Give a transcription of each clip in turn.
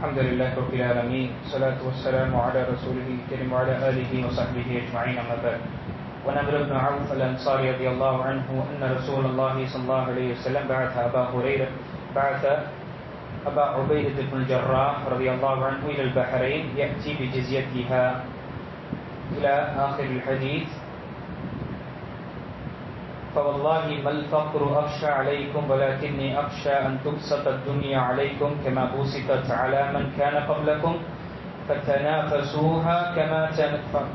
الحمد لله رب العالمين والصلاة والسلام على رسوله الكريم وعلى آله وصحبه أجمعين أما بعد. ونمر بن عوف الأنصاري رضي الله عنه أن رسول الله صلى الله عليه وسلم بعث أبا عبيدة بن الجراح رضي الله عنه إلى البحرين يأتي بجزيتها إلى آخر الحديث. فوالله ما الفقر أخشى عليكم ولكني أخشى أن تبسط الدنيا عليكم كما بسطت على من كان قبلكم فتنافسوها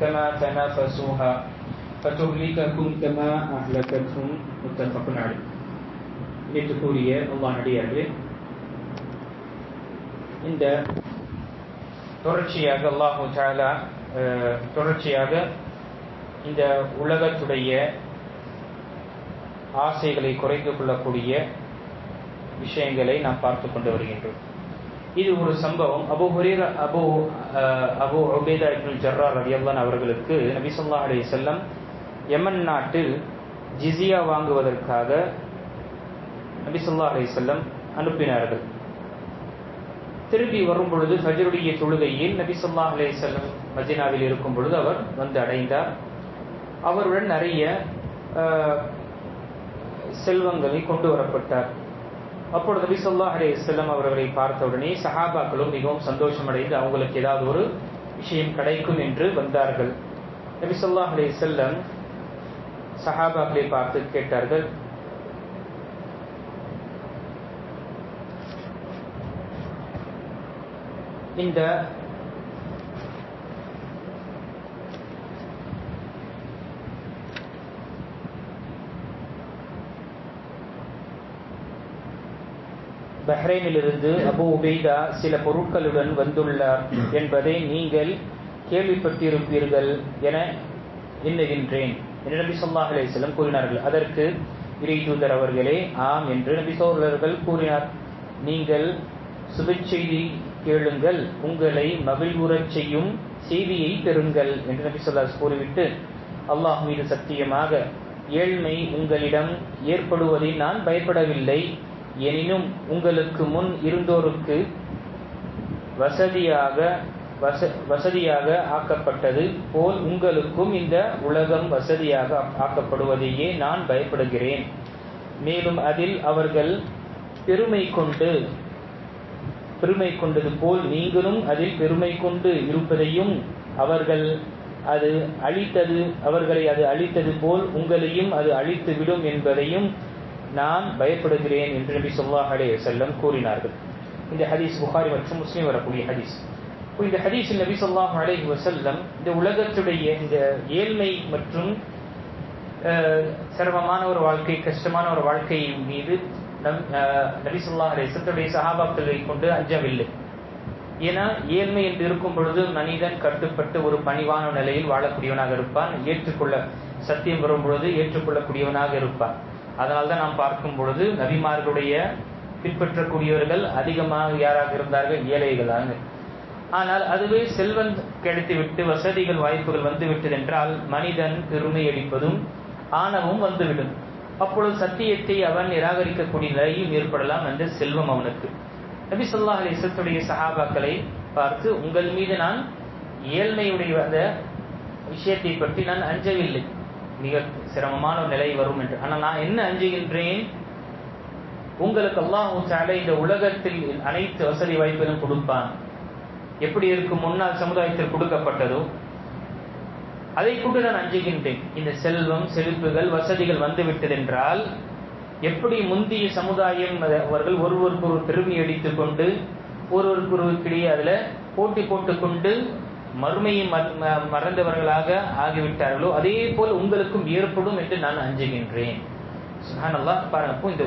كما تنافسوها فتهلككم كما أهلكتهم. متفق عليه. நேற்றுக்குரிய அல்லாஹ் நடிகார்களே, இந்த தொடர்ச்சியாக இந்த உலகத்துடைய ஆசைகளை குறைத்துக் கொள்ளக்கூடிய விஷயங்களை நாம் பார்த்து கொண்டு வருகின்றோம். இது ஒரு சம்பவம். அபூ உபைதா இப்னுல் ஜர்ராஹ் ரலியல்லாஹு அவர்களுக்கு நபி ஸல்லல்லாஹு அலைஹி வஸல்லம் யமன் நாட்டில் ஜிஸியா வாங்குவதற்காக நபி ஸல்லல்லாஹு அலைஹி வஸல்லம் அனுப்பினார்கள். திரும்பி வரும் பொழுது ஃபஜ்ருடைய தொழுகையில் நபி ஸல்லல்லாஹு அலைஹி வஸல்லம் மதீனாவில் இருக்கும் பொழுது அவர் வந்து அடைந்தார். அவருடன் நிறைய செல்வங்களை கொண்டு வரப்பட்டார். அப்பொழுது நபி ஸல்லல்லாஹு அலைஹி வஸல்லம் அவர்களை பார்த்தவுடனே சஹாபாக்களும் மிகவும் சந்தோஷம் அடைந்து அவங்களுக்கு ஏதாவது ஒரு விஷயம் கிடைக்கும் என்று வந்தார்கள். நபி ஸல்லல்லாஹு அலைஹி வஸல்லம் சஹாபாக்களை பார்த்து கேட்டார்கள், இந்த பஹ்ரைனிலிருந்து அபூ உபைதா சில பொருட்களுடன் வந்துள்ளார் என்பதை நீங்கள் கேள்விப்பட்டிருப்பீர்கள் என எண்ணுகின்றேன் என்று நபி ஸல்லல்லாஹு அலைஹி வஸல்லம் கூறினார்கள். அதற்கு இறை தூதர் அவர்களே, ஆம் என்று நபி அவர்கள் கூறினார். நீங்கள் சுப செய்தி கேளுங்கள், உங்களை மகிழ்வுறச் செய்யும் செய்தியை பெறுங்கள் என்று நபி ஸல்லல்லாஹு அலைஹி கூறிவிட்டு, அல்லாஹ் மீது சத்தியமாக ஏழ்மை உங்களிடம் ஏற்படுவதை நான் பயப்படவில்லை. எனினும் உங்களுக்கு முன் இருந்தோருக்கு வசதியாக ஆக்கப்பட்டது போல் உங்களுக்கும் இந்த உலகம் வசதியாக ஆக்கப்படுவதையே நான் பயப்படுகிறேன். மேலும் அதில் அவர்கள் பெருமை கொண்டது போல் நீங்களும் அதில் பெருமை கொண்டு இருப்பதையும் அவர்களை அது அழித்தது போல் உங்களையும் அது அழித்துவிடும் என்பதையும் நான் பயப்படுகிறேன் என்று நபி ஸல்லல்லாஹு அலைஹி வஸல்லம் கூறினார்கள். இந்த ஹதீஸ் புகாரி மற்றும் முஸ்லிம் வரக்கூடிய ஹதீஸ். இந்த ஹதீஸில் நபி ஸல்லல்லாஹு அலைஹி வஸல்லம் இந்த உலகத்துடைய இந்த ஏழ்மை மற்றும் சிரமமான ஒரு வாழ்க்கை, கஷ்டமான ஒரு வாழ்க்கை மீது நபி ஸல்லல்லாஹு அலைஹி வஸல்லம் சஹாபாக்களை கொண்டு அஞ்சவில்லை. ஏன்னா ஏழ்மை என்று இருக்கும் பொழுது மனிதன் கட்டுப்பட்டு ஒரு பணிவான நிலையில் வாழக்கூடியவனாக இருப்பான். சத்தியம் வரும் பொழுது ஏற்றுக்கொள்ளக்கூடியவனாக இருப்பான். அதனால்தான் நாம் பார்க்கும் பொழுது நபிமார்களுடைய பின்பற்றக்கூடியவர்கள் அதிகமாக யாராக இருந்தார்கள்? ஏழைகளாக. ஆனால் அதுவே செல்வம் கிடைத்துவிட்டு வசதிகள் வாய்ப்புகள் வந்துவிட்டது என்றால் மனிதன் பெருமை அடிப்பதும் ஆணவம் வந்துவிடும். அப்பொழுது சத்தியத்தை அவன் நிராகரிக்கக்கூடிய நிலையும் ஏற்படலாம் என்ற செல்வம் அவனுக்கு. நபி ஸல்லல்லாஹு அலைஹி வஸல்லம் சஹாபாக்களை பார்த்து, உங்கள் மீது நான் ஏழ்மையுடைய அந்த விஷயத்தை பற்றி நான் அஞ்சவில்லை, மிக சிரமமான ஒரு நிலை வரும் என்று. ஆனால் நான் என்ன அஞ்சுகின்றேன்? உங்களுக்கு அல்லாஹ் தஆலா இந்த உலகத்தில் அனைத்து வசதி வாய்ப்புகளும் கொடுப்பான். எப்படி இருக்கும் முன்னாள் சமுதாயத்தில் கொடுக்கப்பட்டதோ அதை கொண்டு நான் அஞ்சுகின்றேன். இந்த செல்வம் செழிப்புகள் வசதிகள் வந்துவிட்டது என்றால் எப்படி முந்தைய சமுதாயம் அவர்கள் ஒருவருக்கு ஒரு பெருமை அடித்துக் கொண்டு ஒருவருக்கிடையே அதில் போட்டி போட்டுக்கொண்டு மறுமையை மறந்தவர்களாக ஆகிவிட்டார்களோ அதே போல் உங்களுக்கும் ஏற்படும் என்று நான் அஞ்சுகின்றேன். சுப்ஹானல்லாஹ். பாருங்க, இந்த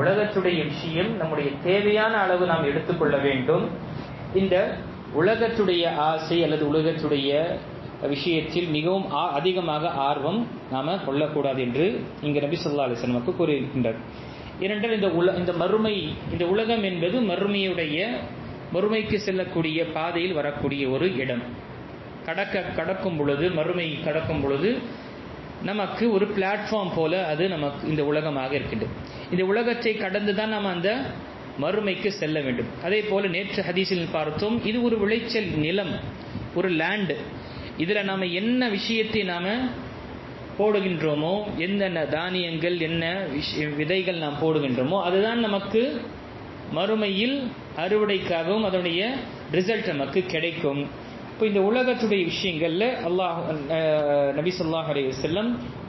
உலகத்துடைய விஷயம் நம்முடைய தேவையான அளவு நாம் எடுத்துக்கொள்ள வேண்டும். இந்த உலகத்துடைய ஆசை அல்லது உலகத்துடைய விஷயத்தில் மிகவும் அதிகமாக ஆர்வம் நாம கொள்ளக்கூடாது என்று இங்கு நபி ஸல்லல்லாஹு அலைஹி வஸல்லம் கூறியிருக்கின்றார். ஏனென்றால் இந்த உலகம் என்பது மறுமைக்கு செல்லக்கூடிய பாதையில் வரக்கூடிய ஒரு இடம். மறுமை கடக்கும் பொழுது நமக்கு ஒரு பிளாட்ஃபார்ம் போல அது நமக்கு இந்த உலகமாக இருக்கின்றது. இந்த உலகத்தை கடந்து தான் நாம் அந்த மறுமைக்கு செல்ல வேண்டும். அதே போல நேற்று ஹதீஸில் பார்த்தோம், இது ஒரு விளைச்சல் நிலம், ஒரு லேண்டு. இதில் நாம் என்ன விஷயத்தை நாம் போடுகின்றோமோ, என்னென்ன தானியங்கள் என்ன விதைகள் நாம் போடுகின்றோமோ அதுதான் நமக்கு மறுமையில் அறுவடைக்காகவும் அதனுடைய ரிசல்ட் நமக்கு கிடைக்கும். இப்போ இந்த உலகத்துடைய விஷயங்களில் நபி ஸல்லல்லாஹு அலைஹி வஸல்லம்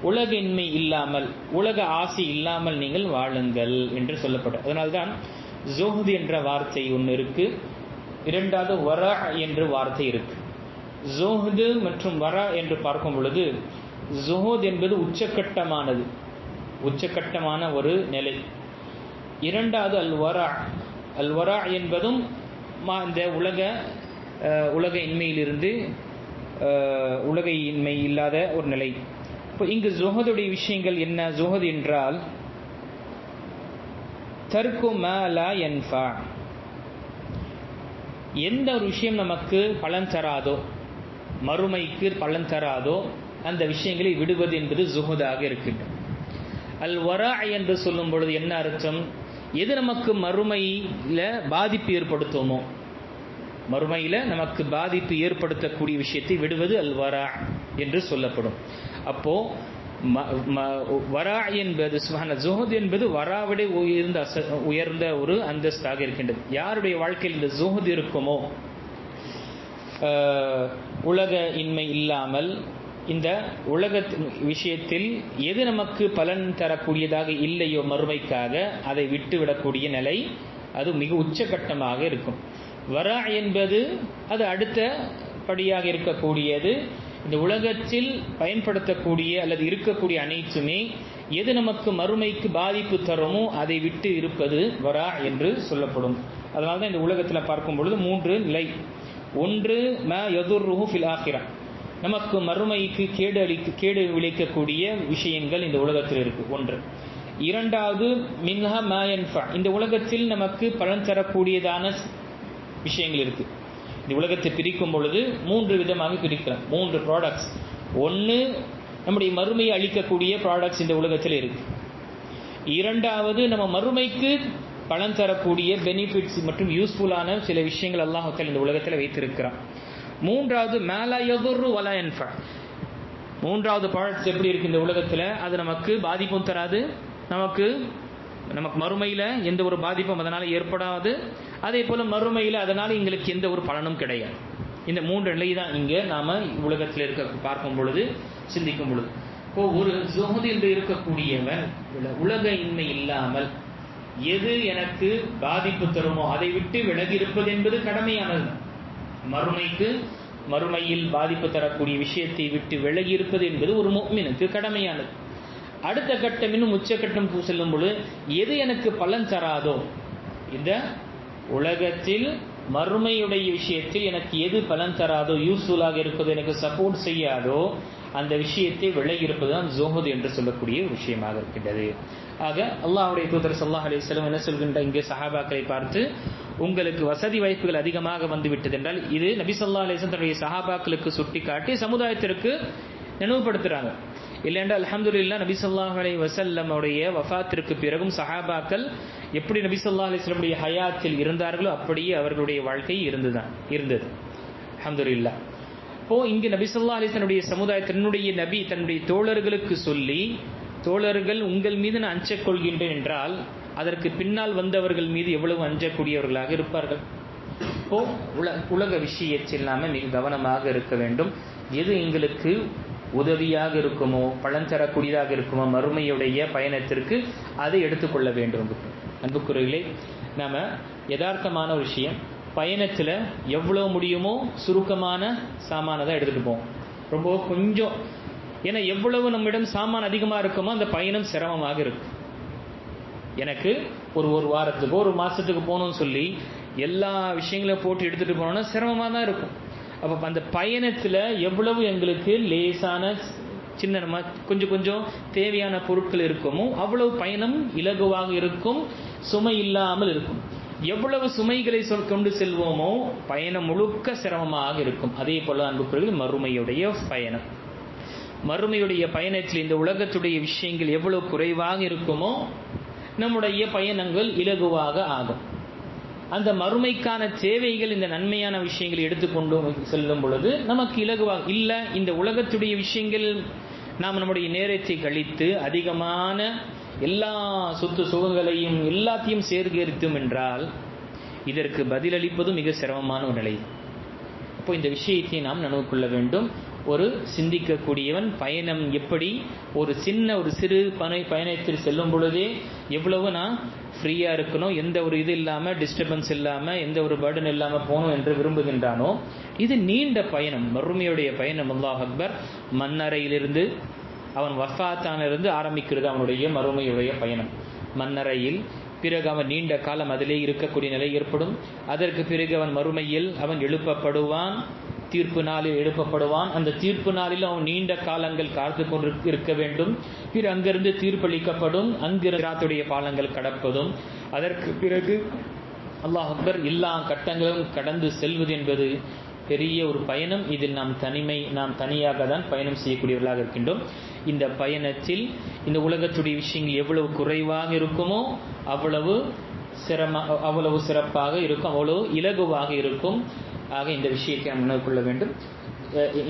உலக இன்மை இல்லாமல், உலக ஆசை இல்லாமல் நீங்கள் வாழுங்கள் என்று சொல்லப்படும். அதனால்தான் ஜுஹ்த் என்ற வார்த்தை ஒன்று இருக்கு, இரண்டாவது வரா என்ற வார்த்தை இருக்கு. ஜுஹ்து மற்றும் வரா என்று பார்க்கும் பொழுது, ஜுஹூத் என்பது உச்சக்கட்டமானது, உச்சக்கட்டமான ஒரு நிலை. இரண்டாவது அல்வரா, அல்வரா என்பதும் இந்த உலக இன்மையிலிருந்து உலக இன்மை இல்லாத ஒரு நிலை. இப்போ இங்கு ஜுஹதுடைய விஷயங்கள் என்ன? ஜுஹத் என்றால் தர்கு மா லா யன்ஃபா, எந்த ஒரு விஷயம் நமக்கு பலன் தராதோ, மறுமைக்கு பலன் தராதோ அந்த விஷயங்களை விடுவது என்பது ஜுஹதாக இருக்கின்றது. அல் வரா என்று சொல்லும் பொழுது என்ன அர்த்தம்? எது நமக்கு மறுமையில் பாதிப்பு ஏற்படுத்துமோ, மறுமையில் நமக்கு பாதிப்பு ஏற்படுத்தக்கூடிய விஷயத்தை விடுவது அல் வரா என்று சொல்லப்படும். அப்போ வரா என்பது ஜுஹத் என்பது வராவிட உயர்ந்த ஒரு அந்தஸ்தாக இருக்கின்றது. யாருடைய வாழ்க்கையில் இந்த ஜுஹத் இருக்குமோ, உலக இன்மை இல்லாமல் இந்த உலக விஷயத்தில் எது நமக்கு பலன் தரக்கூடியதாக இல்லையோ மறுமைக்காக அதை விட்டுவிடக்கூடிய நிலை, அது மிக உச்சகட்டமாக இருக்கும். வரா என்பது அது அடுத்த படியாக இருக்கக்கூடியது. இந்த உலகத்தில் பயன்படுத்தக்கூடிய அல்லது இருக்கக்கூடிய அனைத்துமே எது நமக்கு மறுமைக்கு பாதிப்பு தருமோ அதை விட்டு இருப்பது வரா என்று சொல்லப்படும். அதனால தான் இந்த உலகத்தில் பார்க்கும் பொழுது 3 நிலை. ஒன்று ம யதுர்ருஹு ஃபில் ஆখিরা, நமக்கு மறுமைக்கு கேடு விளைக்கக்கூடிய விஷயங்கள் இந்த உலகத்தில் இருக்கு ஒன்று. இரண்டாவது மின்ஹா மா யன்ஃபா, இந்த உலகத்தில் நமக்கு பலன் தரக்கூடியதான விஷயங்கள் இருக்கு. இந்த உலகத்தை பிரிக்கும் பொழுது 3 விதமாக பிரிக்கலாம், 3 ப்ராடக்ட்ஸ். ஒன்று நம்முடைய மறுமையை அளிக்கக்கூடிய ப்ராடக்ட்ஸ் இந்த உலகத்தில் இருக்கு. இரண்டாவது நம்ம மறுமைக்கு பலன் தரக்கூடிய பெனிஃபிட்ஸ் மற்றும் யூஸ்ஃபுல்லான சில விஷயங்கள் அல்லாஹ் இந்த உலகத்தில் வைத்திருக்கிறான். மூன்றாவது மேலா யதுர்ரு வலா யன்ஃபா, மூன்றாவது ப்ராடக்ட்ஸ் எப்படி இருக்கு இந்த உலகத்தில்? அது நமக்கு பாதிப்பும் தராது, நமக்கு மறுமையில் எந்த ஒரு பாதிப்பும் அதனால் ஏற்படாது. அதே போல் மறுமையில் அதனால் எங்களுக்கு எந்த ஒரு பலனும் கிடையாது. இந்த 3 நிலை தான் இங்கே நாம் உலகத்தில் இருக்க பார்க்கும் பொழுது, சிந்திக்கும் பொழுது. இப்போ ஒரு ஜுஹத் என்று இருக்கக்கூடியவன் உலக இன்மை இல்லாமல் எது எனக்கு பாதிப்பு தருமோ அதை விட்டு விலகி இருப்பது என்பது கடமையானது. மறுமையில் பாதிப்பு தரக்கூடிய விஷயத்தை விட்டு விலகி இருப்பது என்பது ஒரு முஃமினுக்கு கடமையானது. அடுத்த கட்டம், இன்னும் உச்சக்கட்டம் செல்லும் பொழுது, எது எனக்கு பலன் தராதோ, இந்த உலகத்தில் மறுமையுடைய விஷயத்தில் எனக்கு எது பலன் தராதோ, யூஸ்ஃபுல்லாக இருப்பதோ, எனக்கு சப்போர்ட் செய்யாதோ, அந்த விஷயத்தை விலகி இருப்பது தான் ஜுஹத் என்று சொல்லக்கூடிய விஷயமாக இருக்கின்றது. ஆக அல்லாஹ்வுடைய தூதர் ஸல்லல்லாஹு அலைஹி வஸல்லம் என்ன சொல்கின்ற, இங்கே சஹாபாக்களை பார்த்து, உங்களுக்கு வசதி வாய்ப்புகள் அதிகமாக வந்துவிட்டது என்றால், இது நபி ஸல்லல்லாஹு அலைஹி வஸல்லம் தன்னுடைய சஹாபாக்களுக்கு சுட்டி காட்டி சமுதாயத்திற்கு நினைவுபடுத்துகிறாங்க. இல்லைண்டா அல்ஹம்துலில்லாஹ் நபி ஸல்லல்லாஹு அலைஹி வஸல்லம் உடைய வஃபாத்திற்கு பிறகும் சஹாபாக்கள் எப்படி நபி ஸல்லல்லாஹு அலைஹி வஸல்லம் உடைய ஹயாத்தில் இருந்தார்களோ அப்படியே அவர்களுடைய வாழ்க்கை இருந்தது. அல்ஹம்துலில்லாஹ். இப்போ இங்கு நபி ஸல்லல்லாஹு அலைஹி வஸல்லம் சமுதாயத்தினுடைய நபி தன்னுடைய தோழர்களுக்கு சொல்லி, தோழர்கள் உங்கள் மீது நான் அஞ்சக் கொள்கின்றேன் என்றால் அதற்கு பின்னால் வந்தவர்கள் மீது எவ்வளவு அஞ்சக்கூடியவர்களாக இருப்பார்கள். இப்போ உலக விஷயத்தில் நாம மிக கவனமாக இருக்க வேண்டும். எது எங்களுக்கு உதவியாக இருக்குமோ, பலன் தரக்கூடியதாக இருக்குமோ மறுமையுடைய பயணத்திற்கு அதை எடுத்துக்கொள்ள வேண்டும். அன்புக்குரியவர்களே, நாம யதார்த்தமான ஒரு விஷயம், பயணத்தில் எவ்வளோ முடியுமோ சுருக்கமான சாமானதான் எடுத்துகிட்டு போவோம். ரொம்ப கொஞ்சம், ஏன்னா எவ்வளவு நம்மிடம் சாமான் அதிகமாக இருக்குமோ அந்த பயணம் சிரமமாக இருக்கும். எனக்கு ஒரு வாரத்துக்கு ஒரு மாதத்துக்கு போகணும்னு சொல்லி எல்லா விஷயங்களையும் போட்டு எடுத்துகிட்டு போனோம்னா சிரமமாக தான் இருக்கும். அப்போ அந்த பயணத்தில் எவ்வளவு எங்களுக்கு லேசான சின்ன கொஞ்சம் தேவையான பொருட்கள் இருக்குமோ அவ்வளவு பயணம் இலகுவாக இருக்கும், சுமை இல்லாமல் இருக்கும். எவ்வளவு சுமைகளை கொண்டு செல்வோமோ பயணம் முழுக்க சிரமமாக இருக்கும். அதே போல அன்புக்குரியவர்களே, மறுமையுடைய பயணத்தில் இந்த உலகத்துடைய விஷயங்கள் எவ்வளவு குறைவாக இருக்குமோ நம்முடைய பயணங்கள் இலகுவாக ஆகும். அந்த மறுமைக்கான தேவைகள் இந்த நன்மையான விஷயங்களை எடுத்துக்கொண்டு செல்லும் பொழுது நமக்கு இலகுவாக இல்லை. இந்த உலகத்துடைய விஷயங்கள் நாம் நம்முடைய நேரத்தை கழித்து அதிகமான எல்லா சொத்து சுகங்களையும் எல்லாத்தையும் சேர்க்கரித்தோம் என்றால் இதற்கு பதிலளிப்பது மிக சிரமமான ஒரு நிலை. அப்போ இந்த விஷயத்தை நாம் நினைவு கொள்ள வேண்டும். ஒரு சிந்திக்கக்கூடியவன் பயணம் எப்படி ஒரு சிறு பயணத்தில் செல்லும் பொழுதே எவ்வளவு நான் ஃப்ரீயாக இருக்கணும், எந்த ஒரு இது இல்லாமல் டிஸ்டர்பன்ஸ் இல்லாமல் எந்த ஒரு பர்டன் இல்லாமல் போகணும் என்று விரும்புகின்றானோ இது நீண்ட பயணம், மறுமையுடைய பயணம். அல்லாஹ் அக்பர். மண்ணறையிலிருந்து அவன் வஃபாத்தானிலிருந்து ஆரம்பிக்கிறது அவனுடைய மறுமையுடைய பயணம். மண்ணறையில் பிறகு அவன் நீண்ட காலம் அதிலே இருக்கக்கூடிய நிலை ஏற்படும். அதற்கு பிறகு அவன் மறுமையில் அவன் எழுப்பப்படுவான், தீர்ப்பு நாளில் எழுப்பப்படுவான். அந்த தீர்ப்பு நாளில் அவன் நீண்ட காலங்கள் காத்து கொண்டு இருக்க வேண்டும். பிறகு அங்கிருந்து தீர்ப்பளிக்கப்படும், அங்கிருந்து சிராத்துடைய பாலங்கள் கடப்பதும், அதற்கு பிறகு அல்லாஹ் அக்பர் எல்லா கட்டங்களும் கடந்து செல்வது என்பது பெரிய ஒரு பயணம். இதில் நாம் தனியாக தான் பயணம் செய்யக்கூடியவர்களாக இருக்கின்றோம். இந்த பயணத்தில் இந்த உலகத்துடைய விஷயங்கள் எவ்வளவு குறைவாக இருக்குமோ அவ்வளவு சிறப்பாக இருக்கும், அவ்வளவு இலகுவாக இருக்கும். ஆக இந்த விஷயத்தை நாம் உணர்ந்து கொள்ள வேண்டும்.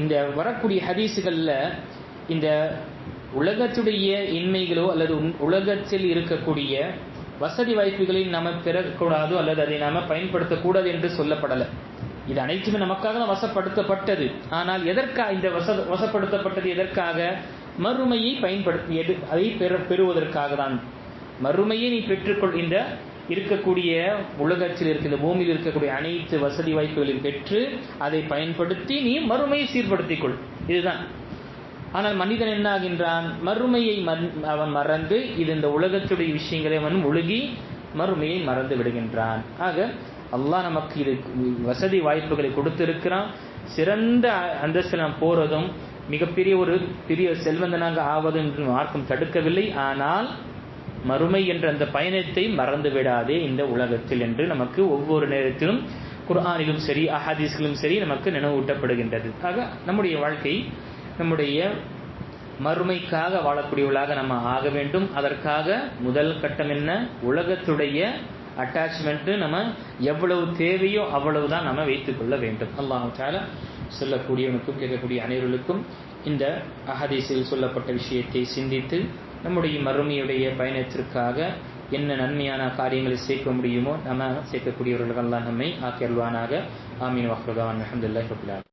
இந்த வரக்கூடிய ஹதீஸுகளில் இந்த உலகத்துடைய இன்மைகளோ அல்லது உலகத்தில் இருக்கக்கூடிய வசதி வாய்ப்புகளை நாம் பெறக்கூடாதோ அல்லது அதை நாம் பயன்படுத்தக்கூடாது என்று சொல்லப்படலை. இது அனைத்துமே நமக்காக தான் வசப்படுத்தப்பட்டது. ஆனால் எதற்காக இந்த வசப்படுத்தப்பட்டது? எதற்காக? மறுமையை பயன்படுத்தி அதை பெறுவதற்காக தான். மறுமையை நீ பெற்றுக்கொள். இந்த இருக்கக்கூடிய உலகத்தில் இருக்கின்ற பூமியில் இருக்கக்கூடிய அனைத்து வசதி வாய்ப்புகளையும் பெற்று அதை பயன்படுத்தி நீ மறுமையை சீர்படுத்திக் கொள். இதுதான். ஆனால் மனிதன் என்ன ஆகின்றான்? மறுமையை அவன் மறந்து இந்த உலகத்துடைய விஷயங்களை அவன் முழுகி மறுமையை மறந்து விடுகின்றான். ஆக அல்லாஹ் நமக்கு இது வசதி வாய்ப்புகளை கொடுத்திருக்கிறான். சிறந்த அந்தஸ்தில் நாம் போறதும் பெரிய செல்வந்தனாக ஆவது என்று மார்க்கம் தடுக்கவில்லை. ஆனால் மறுமை என்ற அந்த பயணத்தை மறந்து விடாதே இந்த உலகத்தில் என்று நமக்கு ஒவ்வொரு நேரத்திலும் குர்ஆனிலும் சரி அஹாதீஸ்களிலும் சரி நமக்கு நினைவூட்டப்படுகின்றது. ஆக நம்முடைய வாழ்க்கை நம்முடைய மறுமைக்காக வாழக்கூடியவர்களாக நம்ம ஆக வேண்டும். அதற்காக முதல் கட்டம் என்ன? உலகத்துடைய அட்டாச்மெண்ட்டு நம்ம எவ்வளவு தேவையோ அவ்வளவுதான் நம்ம வைத்துக்கொள்ள வேண்டும். அல்லாஹ் தஆலா சொல்லக்கூடியவனுக்கும் கேட்கக்கூடிய அனைவர்களுக்கும் இந்த அஹதீஸில் சொல்லப்பட்ட விஷயத்தை சிந்தித்து நம்முடைய மறுமையுடைய பயணத்திற்காக என்ன நன்மையான காரியங்களை சேர்க்க முடியுமோ நம்ம சேர்க்கக்கூடியவர்கள் அல்லாஹ் நம்மை ஆக்கி அருள்வானாக. ஆமீன். வஹ்ருதாவான் அல்ஹம்துலில்லாஹி ரப்பில் ஆலமீன்.